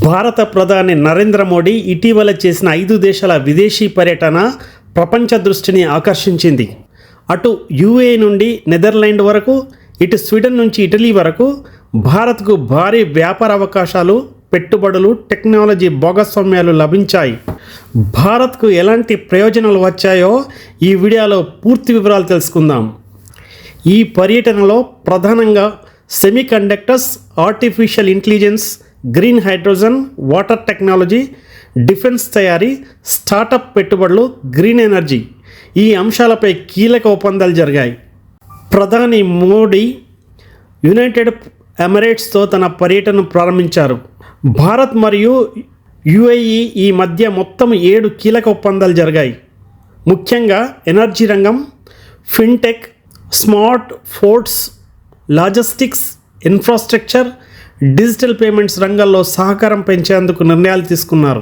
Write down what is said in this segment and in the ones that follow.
భారత ప్రధాని నరేంద్ర మోడీ ఇటీవల చేసిన 5 దేశాల విదేశీ పర్యటన ప్రపంచ దృష్టిని ఆకర్షించింది. అటు యుఏఈ నుండి నెదర్లాండ్ వరకు, ఇటు స్వీడన్ నుంచి ఇటలీ వరకు భారత్కు భారీ వ్యాపార అవకాశాలు, పెట్టుబడులు, టెక్నాలజీ భాగస్వామ్యాలు లభించాయి. భారత్కు ఎలాంటి ప్రయోజనాలు వచ్చాయో ఈ వీడియోలో పూర్తి వివరాలు తెలుసుకుందాం. ఈ పర్యటనలో ప్రధానంగా semiconductors, artificial intelligence, green hydrogen, water technology, defence తయారీ, స్టార్టప్ పెట్టుబడులు, గ్రీన్ ఎనర్జీ ఈ అంశాలపై కీలక ఒప్పందాలు జరిగాయి. ప్రధాని మోడీ యునైటెడ్ ఎమిరేట్స్తో తన పర్యటనను ప్రారంభించారు. భారత్ మరియు యుఏఈ ఈ మధ్య మొత్తం 7 కీలక ఒప్పందాలు జరిగాయి. ముఖ్యంగా ఎనర్జీ రంగం, fintech, smart ports, logistics, infrastructure, digital payments రంగాల్లో సహకారం పెంచేందుకు నిర్ణయాలు తీసుకున్నారు.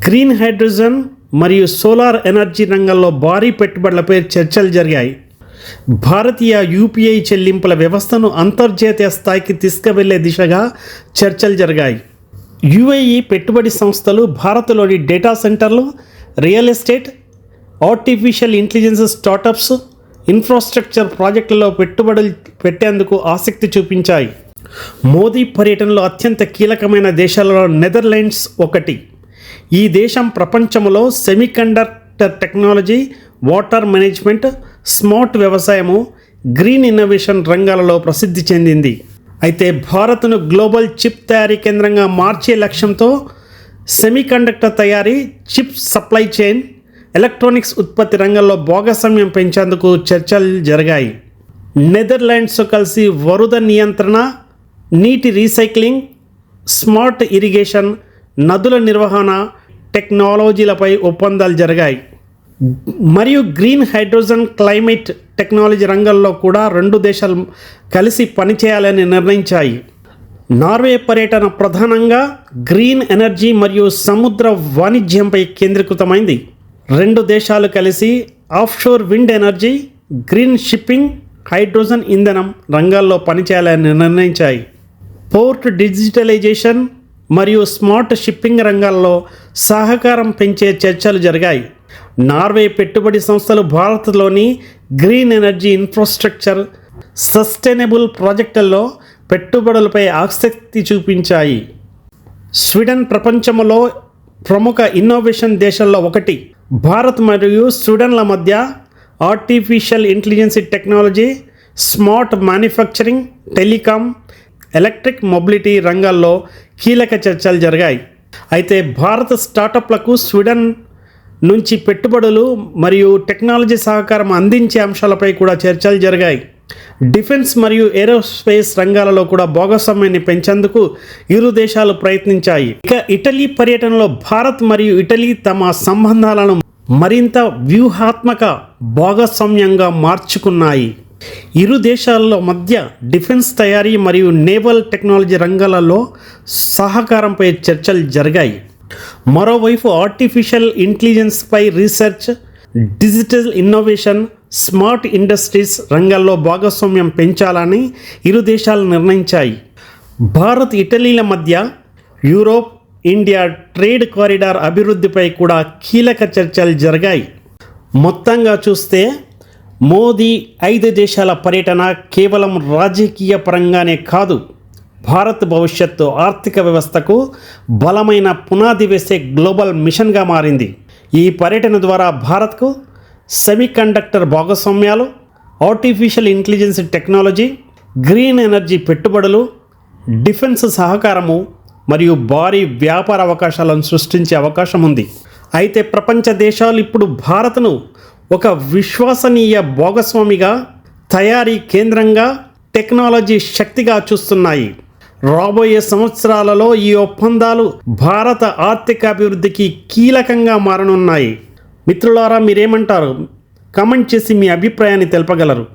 గ్రీన్ హైడ్రోజన్ మరియు సోలార్ ఎనర్జీ రంగంలో భారీ పెట్టుబడులపై చర్చలు జరిగాయి. భారతీయ యూపీఐ చెల్లింపుల వ్యవస్థను అంతర్జాతీయ స్థాయికి తీసుకువెళ్లే దిశగా చర్చలు జరిగాయి. యుఏఈ పెట్టుబడి సంస్థలు భారత్లోని డేటా సెంటర్లు, real estate, artificial intelligence startups, infrastructure ప్రాజెక్టులలో పెట్టుబడులు పెట్టేందుకు ఆసక్తి చూపించాయి. మోదీ పర్యటనలో అత్యంత కీలకమైన దేశాలలో నెదర్లాండ్స్ ఒకటి. ఈ దేశం ప్రపంచంలో semiconductor technology, water management, smart వ్యవసాయము, గ్రీన్ ఇన్నోవేషన్ రంగాలలో ప్రసిద్ధి చెందింది. అయితే భారత్ను గ్లోబల్ చిప్ తయారీ కేంద్రంగా మార్చే లక్ష్యంతో సెమీకండక్టర్ తయారీ, చిప్ సప్లై చైన్, ఎలక్ట్రానిక్స్ ఉత్పత్తి రంగంలో భాగస్వామ్యం పెంచేందుకు చర్చలు జరిగాయి. నెదర్లాండ్స్తో కలిసి వరద నియంత్రణ, నీటి రీసైక్లింగ్, స్మార్ట్ ఇరిగేషన్, నదుల నిర్వహణ టెక్నాలజీలపై ఒప్పందాలు జరిగాయి. మరియు గ్రీన్ హైడ్రోజన్, క్లైమేట్ టెక్నాలజీ రంగంలో కూడా 2 దేశాలు కలిసి పనిచేయాలని నిర్ణయించాయి. నార్వే పర్యటన ప్రధానంగా గ్రీన్ ఎనర్జీ మరియు సముద్ర వాణిజ్యంపై కేంద్రీకృతమైంది. 2 దేశాలు కలిసి offshore wind energy, green shipping, hydrogen ఇంధనం రంగాల్లో పనిచేయాలని నిర్ణయించాయి. పోర్ట్ డిజిటలైజేషన్ మరియు స్మార్ట్ షిప్పింగ్ రంగాల్లో సహకారం పెంచే చర్చలు జరిగాయి. నార్వే పెట్టుబడి సంస్థలు భారత్లోని గ్రీన్ ఎనర్జీ, ఇన్ఫ్రాస్ట్రక్చర్, సస్టైనబుల్ ప్రాజెక్టుల్లో పెట్టుబడులపై ఆసక్తి చూపించాయి. స్వీడన్ ప్రపంచంలో ప్రముఖ ఇన్నోవేషన్ దేశాల్లో ఒకటి. భారత్ మరియు స్వీడన్ల మధ్య artificial intelligence technology, smart manufacturing, telecom, electric mobility రంగాల్లో కీలక చర్చలు జరిగాయి. అయితే భారత స్టార్టప్లకు స్వీడన్ నుంచి పెట్టుబడులు మరియు టెక్నాలజీ సహకారం అందించే అంశాలపై కూడా చర్చలు జరిగాయి. డిఫెన్స్ మరియు ఏరోస్పేస్ రంగాలలో కూడా భాగస్వామ్యాన్ని పెంచేందుకు ఇరు దేశాలు ప్రయత్నించాయి. ఇక ఇటలీ పర్యటనలో భారత్ మరియు ఇటలీ తమ సంబంధాలను మరింత వ్యూహాత్మక భాగస్వామ్యంగా మార్చుకున్నాయి. ఇరు దేశాల మధ్య డిఫెన్స్ తయారీ మరియు నేవల్ టెక్నాలజీ రంగాలలో సహకారంపై చర్చలు జరిగాయి. మరోవైపు ఆర్టిఫిషియల్ ఇంటెలిజెన్స్పై research, digital innovation, smart industries రంగాల్లో భాగస్వామ్యం పెంచాలని ఇరు దేశాలు నిర్ణయించాయి. భారత్, ఇటలీల మధ్య యూరోప్, ఇండియా ట్రేడ్ కారిడార్ అభివృద్ధిపై కూడా కీలక చర్చలు జరిగాయి. మొత్తంగా చూస్తే మోదీ 5 దేశాల పర్యటన కేవలం రాజకీయ పరంగానే కాదు, భారత్ భవిష్యత్తు ఆర్థిక వ్యవస్థకు బలమైన పునాది వేసే గ్లోబల్ మిషన్గా మారింది. ఈ పర్యటన ద్వారా భారత్కు సెమీకండక్టర్ భాగస్వామ్యాలు, artificial intelligence technology, green energy పెట్టుబడులు, డిఫెన్స్ సహకారము మరియు భారీ వ్యాపార అవకాశాలను సృష్టించే అవకాశం ఉంది. అయితే ప్రపంచ దేశాలు ఇప్పుడు భారత్ను ఒక విశ్వసనీయ భాగస్వామిగా, తయారీ కేంద్రంగా, టెక్నాలజీ శక్తిగా చూస్తున్నాయి. రాబోయే సంవత్సరాలలో ఈ ఒప్పందాలు భారత ఆర్థిక అభివృద్ధికి కీలకంగా మారనున్నాయి. మిత్రులారా, మీరేమంటారు? కామెంట్ చేసి మీ అభిప్రాయాన్ని తెలపగలరు.